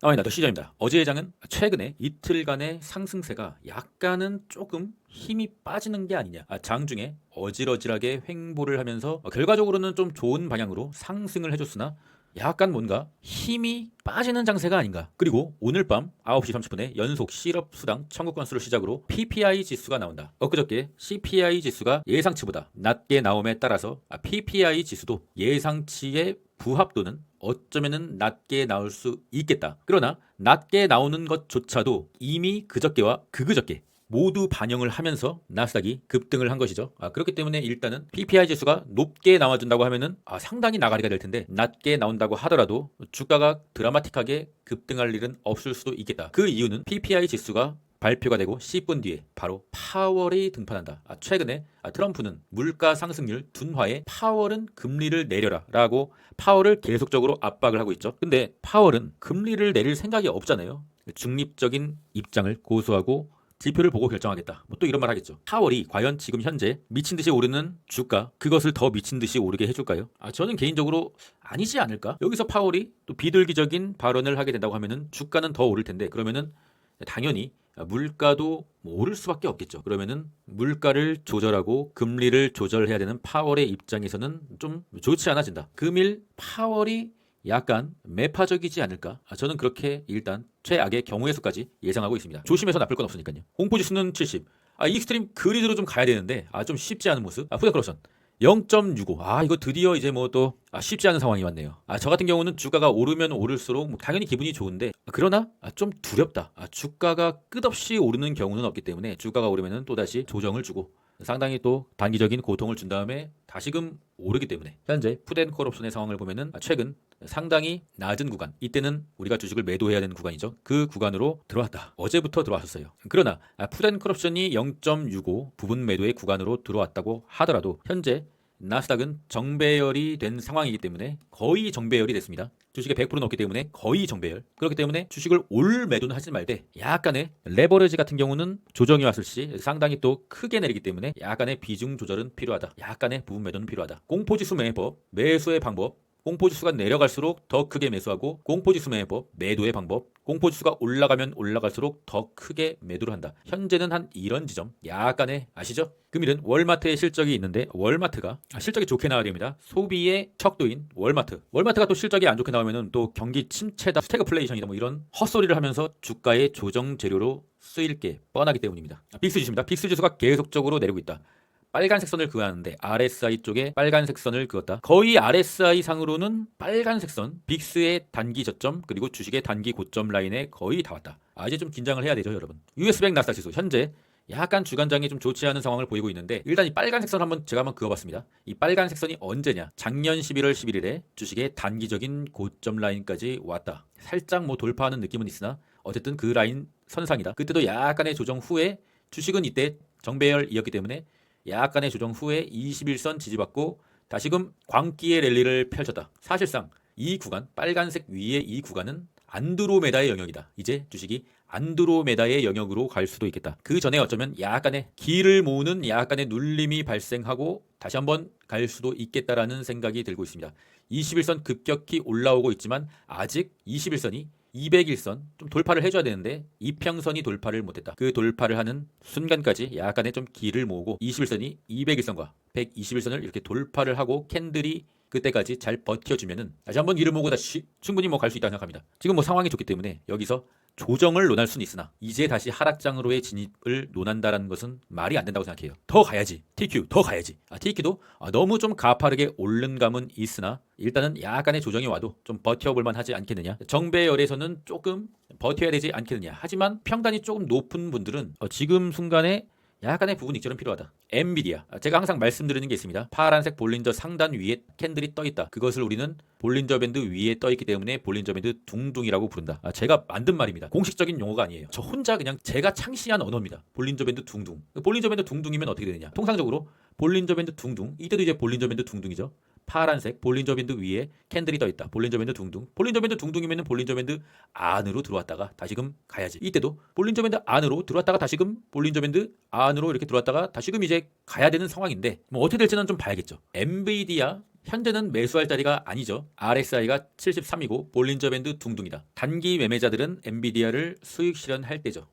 아닙니다. 더 시장입니다. 어제의 장은 최근에 이틀간의 상승세가 약간은 조금 힘이 빠지는 게 아니냐. 장중에 어질어질하게 횡보를 하면서 결과적으로는 좀 좋은 방향으로 상승을 해줬으나 약간 뭔가 힘이 빠지는 장세가 아닌가. 그리고 오늘 밤 9시 30분에 연속 실업 수당 청구 건수를 시작으로 PPI 지수가 나온다. 엊그저께 CPI 지수가 예상치보다 낮게 나옴에 따라서 PPI 지수도 예상치의 부합도는 어쩌면은 낮게 나올 수 있겠다. 그러나 낮게 나오는 것조차도 이미 그저께와 그그저께 모두 반영을 하면서 나스닥이 급등을 한 것이죠. 그렇기 때문에 일단은 PPI 지수가 높게 나와준다고 하면은 상당히 나가리가 될 텐데 낮게 나온다고 하더라도 주가가 드라마틱하게 급등할 일은 없을 수도 있겠다. 그 이유는 PPI 지수가 발표가 되고 10분 뒤에 바로 파월이 등판한다. 최근에 트럼프는 물가 상승률 둔화에 파월은 금리를 내려라 라고 파월을 계속적으로 압박을 하고 있죠. 근데 파월은 금리를 내릴 생각이 없잖아요. 중립적인 입장을 고수하고 지표를 보고 결정하겠다. 뭐 또 이런 말 하겠죠. 파월이 과연 지금 현재 미친 듯이 오르는 주가 그것을 더 미친 듯이 오르게 해줄까요? 저는 개인적으로 아니지 않을까? 여기서 파월이 또 비둘기적인 발언을 하게 된다고 하면은 주가는 더 오를 텐데 그러면은 당연히 물가도 오를 수밖에 없겠죠. 그러면은 물가를 조절하고 금리를 조절해야 되는 파월의 입장에서는 좀 좋지 않아진다. 금일 파월이 약간 매파적이지 않을까? 저는 그렇게 일단 최악의 경우의 수까지 예상하고 있습니다. 조심해서 나쁠 건 없으니까요. 공포지수는 70. 익스트림 그리드로 좀 가야 되는데 좀 쉽지 않은 모습. 푸드크로션 0.65. 이거 드디어 이제 뭐 또 쉽지 않은 상황이 왔네요. 저 같은 경우는 주가가 오르면 오를수록 뭐 당연히 기분이 좋은데 그러나 좀 두렵다. 주가가 끝없이 오르는 경우는 없기 때문에 주가가 오르면은 또다시 조정을 주고 상당히 또 단기적인 고통을 준 다음에 다시금 오르기 때문에 현재 푸드앤콜옵션의 상황을 보면은 최근 상당히 낮은 구간, 이때는 우리가 주식을 매도해야 되는 구간이죠. 그 구간으로 들어왔다. 어제부터 들어왔었어요. 그러나 푸드앤콜옵션이 0.65 부분 매도의 구간으로 들어왔다고 하더라도 현재 나스닥은 정배열이 된 상황이기 때문에 거의 정배열이 됐습니다. 주식의 100% 넣기 때문에 거의 정배열. 그렇기 때문에 주식을 올 매도는 하지 말되 약간의 레버리지 같은 경우는 조정이 왔을 시 상당히 또 크게 내리기 때문에 약간의 비중 조절은 필요하다. 약간의 부분 매도는 필요하다. 공포지수 매매법, 매수의 방법, 공포지수가 내려갈수록 더 크게 매수하고 공포지수 매매법, 매도의 방법, 공포지수가 올라가면 올라갈수록 더 크게 매도를 한다. 현재는 한 이런 지점 약간의 아시죠? 금일은 월마트의 실적이 있는데 월마트가 실적이 좋게 나와야 됩니다. 소비의 척도인 월마트가 또 실적이 안 좋게 나오면은 또 경기 침체다, 스태그플레이션이다 뭐 이런 헛소리를 하면서 주가의 조정 재료로 쓰일 게 뻔하기 때문입니다. 빅스지수입니다. 빅스지수가 계속적으로 내리고 있다. 빨간색 선을 그었는데 RSI 쪽에 빨간색 선을 그었다. 거의 RSI 상으로는 빨간색 선, 빅스의 단기 저점 그리고 주식의 단기 고점 라인에 거의 다 왔다. 이제 좀 긴장을 해야 되죠, 여러분. US100 나스닥 지수 현재 약간 주간장이 좀 좋지 않은 상황을 보이고 있는데 일단 이 빨간색 선 제가 한번 그어봤습니다. 이 빨간색 선이 언제냐? 작년 11월 11일에 주식의 단기적인 고점 라인까지 왔다. 살짝 뭐 돌파하는 느낌은 있으나 어쨌든 그 라인 선상이다. 그때도 약간의 조정 후에 주식은 이때 정배열이었기 때문에 약간의 조정 후에 21선 지지받고 다시금 광기의 랠리를 펼쳤다. 사실상 이 구간, 빨간색 위의 이 구간은 안드로메다의 영역이다. 이제 주식이 안드로메다의 영역으로 갈 수도 있겠다. 그 전에 어쩌면 약간의 기를 모으는 약간의 눌림이 발생하고 다시 한번 갈 수도 있겠다라는 생각이 들고 있습니다. 21선 급격히 올라오고 있지만 아직 21선이 201선 좀 돌파를 해줘야 되는데 이평선이 돌파를 못했다. 그 돌파를 하는 순간까지 약간의 좀 기를 모으고 21선이 201선과 121선을 이렇게 돌파를 하고 캔들이 그때까지 잘 버텨주면은 다시 한번 기를 모으고 다시 충분히 뭐 갈 수 있다고 생각합니다. 지금 뭐 상황이 좋기 때문에 여기서 조정을 논할 수는 있으나 이제 다시 하락장으로의 진입을 논한다라는 것은 말이 안 된다고 생각해요. 더 가야지. TQ 더 가야지. TQ도 너무 좀 가파르게 오른 감은 있으나 일단은 약간의 조정이 와도 좀 버텨볼 만하지 않겠느냐. 정배열에서는 조금 버텨야 되지 않겠느냐. 하지만 평단이 조금 높은 분들은 지금 순간에 약간의 부분 익절은 필요하다. 엔비디아. 제가 항상 말씀드리는 게 있습니다. 파란색 볼린저 상단 위에 캔들이 떠있다. 그것을 우리는 볼린저 밴드 위에 떠있기 때문에 볼린저 밴드 둥둥이라고 부른다. 제가 만든 말입니다. 공식적인 용어가 아니에요. 저 혼자 그냥 제가 창시한 언어입니다. 볼린저 밴드 둥둥. 볼린저 밴드 둥둥이면 어떻게 되느냐. 통상적으로 볼린저 밴드 둥둥. 이때도 이제 볼린저 밴드 둥둥이죠. 파란색 볼린저 밴드 위에 캔들이 떠있다. 볼린저 밴드 둥둥. 볼린저 밴드 둥둥이면 볼린저 밴드 안으로 들어왔다가 다시금 가야지. 이때도 볼린저 밴드 안으로 들어왔다가 다시금 볼린저 밴드 안으로 이렇게 들어왔다가 다시금 이제 가야 되는 상황인데 뭐 어떻게 될지는 좀 봐야겠죠. 엔비디아 현재는 매수할 자리가 아니죠. RSI가 73이고 볼린저 밴드 둥둥이다. 단기 매매자들은 엔비디아를 수익 실현할 때죠.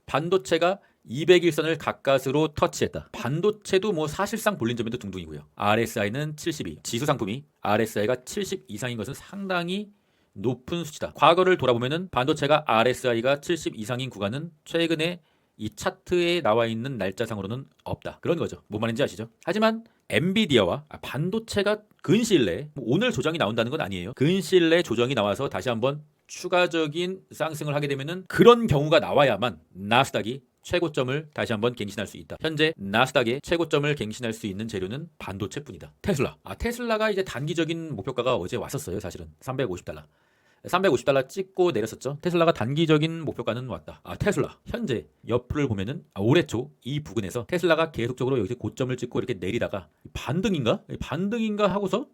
반도체가 200일선을 가까스로 터치했다. 반도체도 뭐 사실상 볼린저 밴드 둥둥이고요. RSI는 72. 지수 상품이 RSI가 70 이상인 것은 상당히 높은 수치다. 과거를 돌아보면은 반도체가 RSI가 70 이상인 구간은 최근에 이 차트에 나와 있는 날짜상으로는 없다. 그런 거죠. 뭔 말인지 아시죠? 하지만 엔비디아와 반도체가 근시일 내에 오늘 조정이 나온다는 건 아니에요. 근시일 내에 조정이 나와서 다시 한번 추가적인 상승을 하게 되면은 그런 경우가 나와야만 나스닥이 최고점을 다시 한번 갱신할 수 있다. 현재 나스닥의 최고점을 갱신할 수 있는 재료는 반도체뿐이다. 테슬라가 이제 단기적인 목표가가 어제 왔었어요. 사실은 $350 찍고 내렸었죠. 테슬라가 단기적인 목표가는 왔다. 테슬라 현재 옆을 보면은 올해 초 이 부근에서 테슬라가 계속적으로 여기서 고점을 찍고 이렇게 내리다가 반등인가 하고서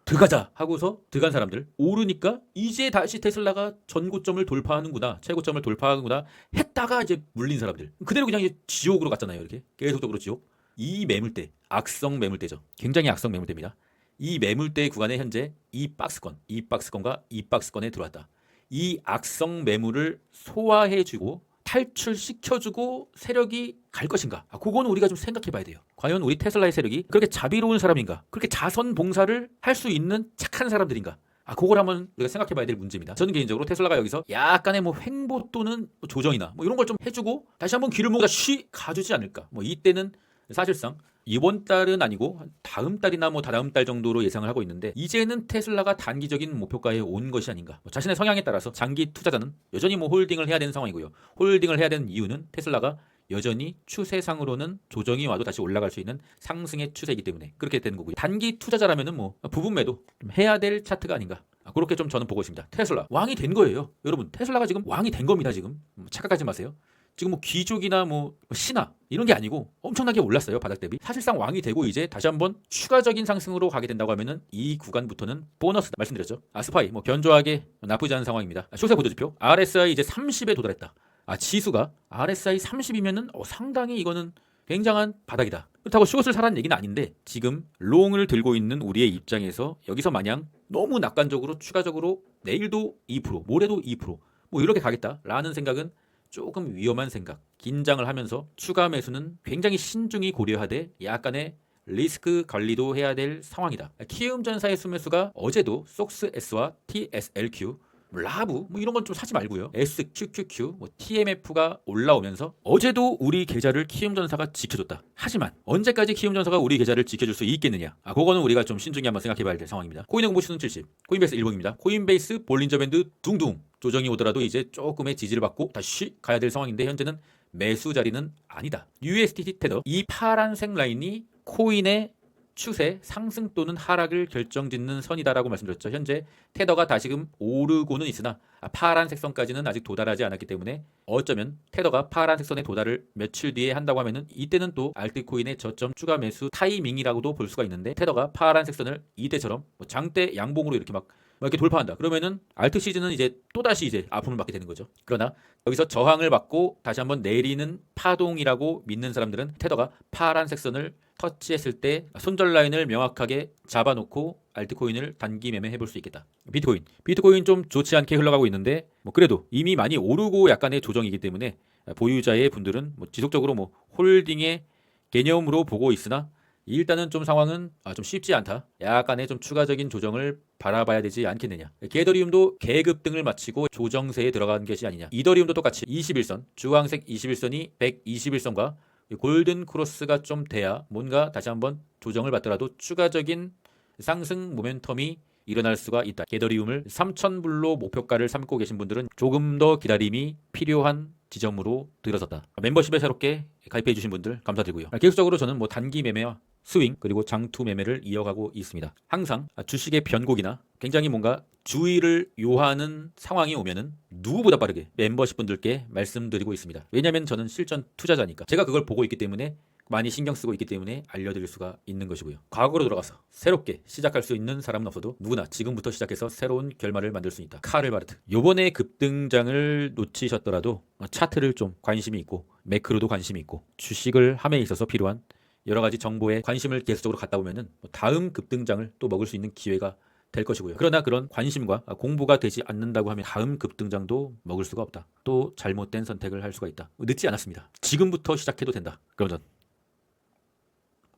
들어가자 하고서 들어간 사람들 오르니까 이제 다시 테슬라가 전고점을 돌파하는구나, 최고점을 돌파하는구나 했다가 이제 물린 사람들 그대로 그냥 이제 지옥으로 갔잖아요. 이렇게 계속적으로 지옥. 이 매물대 악성 매물대죠. 굉장히 악성 매물대입니다. 이 매물대 구간에 현재 이 박스권과 이 박스권에 들어왔다. 이 악성 매물을 소화해주고 탈출시켜주고 세력이 갈 것인가? 그거는 우리가 좀 생각해 봐야 돼요. 과연 우리 테슬라의 세력이 그렇게 자비로운 사람인가? 그렇게 자선봉사를 할 수 있는 착한 사람들인가? 그걸 한번 우리가 생각해 봐야 될 문제입니다. 저는 개인적으로 테슬라가 여기서 약간의 뭐 횡보 또는 조정이나 뭐 이런 걸 좀 해주고 다시 한번 귀를 모아 가주지 않을까? 이때는 사실상 이번 달은 아니고 다음 달이나 다다음 달 정도로 예상을 하고 있는데 이제는 테슬라가 단기적인 목표가에 온 것이 아닌가. 자신의 성향에 따라서 장기 투자자는 여전히 홀딩을 해야 되는 상황이고요. 홀딩을 해야 되는 이유는 테슬라가 여전히 추세상으로는 조정이 와도 다시 올라갈 수 있는 상승의 추세이기 때문에 그렇게 되는 거고요. 단기 투자자라면은 부분 매도 좀 해야 될 차트가 아닌가. 그렇게 좀 저는 보고 있습니다. 테슬라 왕이 된 거예요. 여러분 테슬라가 지금 왕이 된 겁니다. 지금 착각하지 마세요. 지금 귀족이나 신하 이런 게 아니고 엄청나게 올랐어요. 바닥 대비. 사실상 왕이 되고 이제 다시 한번 추가적인 상승으로 가게 된다고 하면은 이 구간부터는 보너스다 말씀드렸죠. 스파이 견조하게 나쁘지 않은 상황입니다. 쇼세 보도지표 RSI 이제 30에 도달했다. 지수가 RSI 30이면은 상당히 이거는 굉장한 바닥이다. 그렇다고 숏을 사라는 얘기는 아닌데 지금 롱을 들고 있는 우리의 입장에서 여기서 마냥 너무 낙관적으로 추가적으로 내일도 2% 모레도 2% 이렇게 가겠다라는 생각은 조금 위험한 생각. 긴장을 하면서 추가 매수는 굉장히 신중히 고려하되 약간의 리스크 관리도 해야 될 상황이다. 키움전사의 수매수가 어제도 속스S와 TSLQ, 라브 이런 건 좀 사지 말고요. SQQQ, TMF가 올라오면서 어제도 우리 계좌를 키움전사가 지켜줬다. 하지만 언제까지 키움전사가 우리 계좌를 지켜줄 수 있겠느냐? 그거는 우리가 좀 신중히 한번 생각해봐야 될 상황입니다. 코인의 공부 시즌 70, 코인베이스 일봉입니다. 코인베이스 볼린저 밴드 둥둥 조정이 오더라도 이제 조금의 지지를 받고 다시 가야 될 상황인데 현재는 매수 자리는 아니다. USDT 테더 이 파란색 라인이 코인의 추세 상승 또는 하락을 결정짓는 선이다라고 말씀드렸죠. 현재 테더가 다시금 오르고는 있으나 파란색 선까지는 아직 도달하지 않았기 때문에 어쩌면 테더가 파란색 선에 도달을 며칠 뒤에 한다고 하면은 이때는 또 알트코인의 저점 추가 매수 타이밍이라고도 볼 수가 있는데 테더가 파란색 선을 이때처럼 장대 양봉으로 이렇게 이렇게 돌파한다. 그러면은 알트 시즌은 이제 또다시 이제 아픔을 받게 되는 거죠. 그러나 여기서 저항을 받고 다시 한번 내리는 파동이라고 믿는 사람들은 테더가 파란색 선을 터치했을 때 손절 라인을 명확하게 잡아놓고 알트코인을 단기 매매해 볼 수 있겠다. 비트코인 좀 좋지 않게 흘러가고 있는데 그래도 이미 많이 오르고 약간의 조정이기 때문에 보유자의 분들은 지속적으로 홀딩의 개념으로 보고 있으나 일단은 좀 상황은 좀 쉽지 않다. 약간의 좀 추가적인 조정을 바라봐야 되지 않겠느냐. 게더리움도 계급등을 마치고 조정세에 들어간 것이 아니냐. 이더리움도 똑같이 21선 주황색 21선이 121선과 골든 크로스가 좀 돼야 뭔가 다시 한번 조정을 받더라도 추가적인 상승 모멘텀이 일어날 수가 있다. 게더리움을 3,000불로 목표가를 삼고 계신 분들은 조금 더 기다림이 필요한 지점으로 들어섰다. 멤버십에 새롭게 가입해 주신 분들 감사드리고요. 계속적으로 저는 단기 매매와 스윙 그리고 장투 매매를 이어가고 있습니다. 항상 주식의 변곡이나 굉장히 뭔가 주의를 요하는 상황이 오면은 누구보다 빠르게 멤버십 분들께 말씀드리고 있습니다. 왜냐하면 저는 실전 투자자니까 제가 그걸 보고 있기 때문에 많이 신경 쓰고 있기 때문에 알려드릴 수가 있는 것이고요. 과거로 돌아가서 새롭게 시작할 수 있는 사람은 없어도 누구나 지금부터 시작해서 새로운 결말을 만들 수 있다. 카를 바르트. 요번에 급등장을 놓치셨더라도 차트를 좀 관심이 있고 매크로도 관심이 있고 주식을 함에 있어서 필요한 여러 가지 정보에 관심을 계속적으로 갖다 보면은 다음 급등장을 또 먹을 수 있는 기회가 될 것이고요. 그러나 그런 관심과 공부가 되지 않는다고 하면 다음 급등장도 먹을 수가 없다. 또 잘못된 선택을 할 수가 있다. 늦지 않았습니다. 지금부터 시작해도 된다. 그럼 전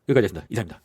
여기까지 하겠습니다. 이상입니다.